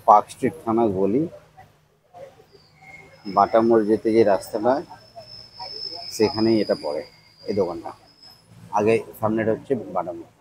Park street থানা গলি, বাটা মোড় যেতে যে রাস্তাটা সেখানেই এটা পড়ে, এই দোকানটা। আগে সামনেটা হচ্ছে বাটা মোড়।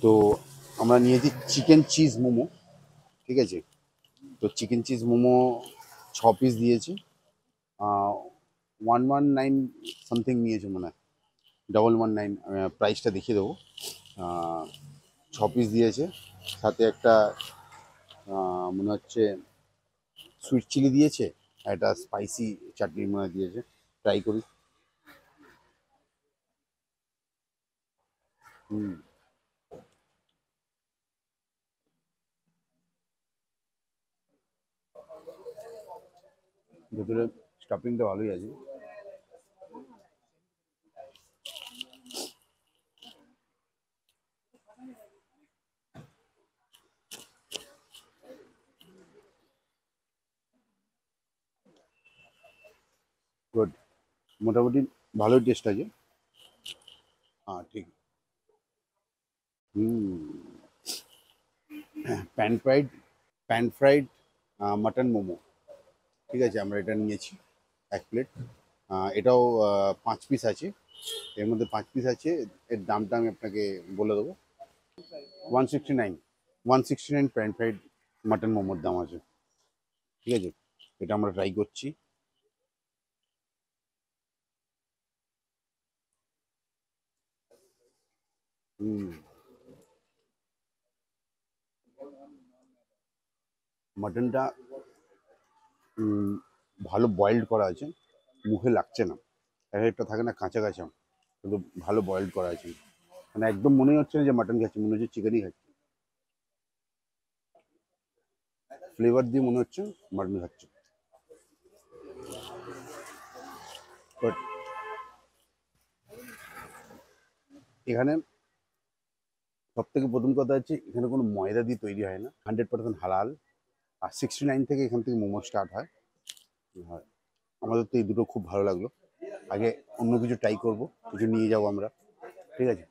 তো আমরা নিয়েছি চিকেন চিজ মোমো, ঠিক আছে। তো চিকেন চিজ মোমো 6 পিস দিয়েছি। 119 সামথিং নিয়েছে মনে হয়, 119। প্রাইসটা দেখিয়ে দেবো। 6 পিস দিয়েছে, সাথে একটা মনে হচ্ছে সুইট চিলি দিয়েছে, আর একটা স্পাইসি চাটনি মনে হয় দিয়েছে। ট্রাই করি। হুম, ভেতরে স্টাফিংটা ভালোই আছে। গুড, মোটামুটি ভালোই টেস্ট আছে। হ্যাঁ ঠিক। হুম, প্যান ফ্রাইড মাটন মোমো, ঠিক আছে। আমরা এটা নিয়েছি 1 প্লেট। এটাও 5 পিস আছে, এর মধ্যে 5 পিস আছে। এর দামটা আমি আপনাকে বলে দেবো। 169, 169 প্যান ফ্রাইড মাটন মোমোর দাম আছে, ঠিক আছে। এটা আমরা ট্রাই করছি। হুম, মাটনটা ভালো বয়েলড করা আছে, মুখে লাগছে না। একটা থাকে না কাঁচা কাঁচা, কিন্তু ভালো বয়েলড করা আছে। মানে একদম মনে হচ্ছে না যে মাটন খাচ্ছি, মনে হচ্ছে চিকেনই খাচ্ছি। ফ্লেভার দিয়ে মনে হচ্ছে মাটন খাচ্ছি। বাট এখানে সব থেকে প্রথম কথা হচ্ছে, এখানে কোনো ময়দা দিয়ে তৈরি হয় না, 100% হালাল। আর 69 থেকে এখান থেকে মোমো স্টার্ট হয়। হয়, আমাদের তো এই দুটো খুব ভালো লাগলো। আগে অন্য কিছু ট্রাই করব, কিছু নিয়ে যাবো আমরা, ঠিক আছে।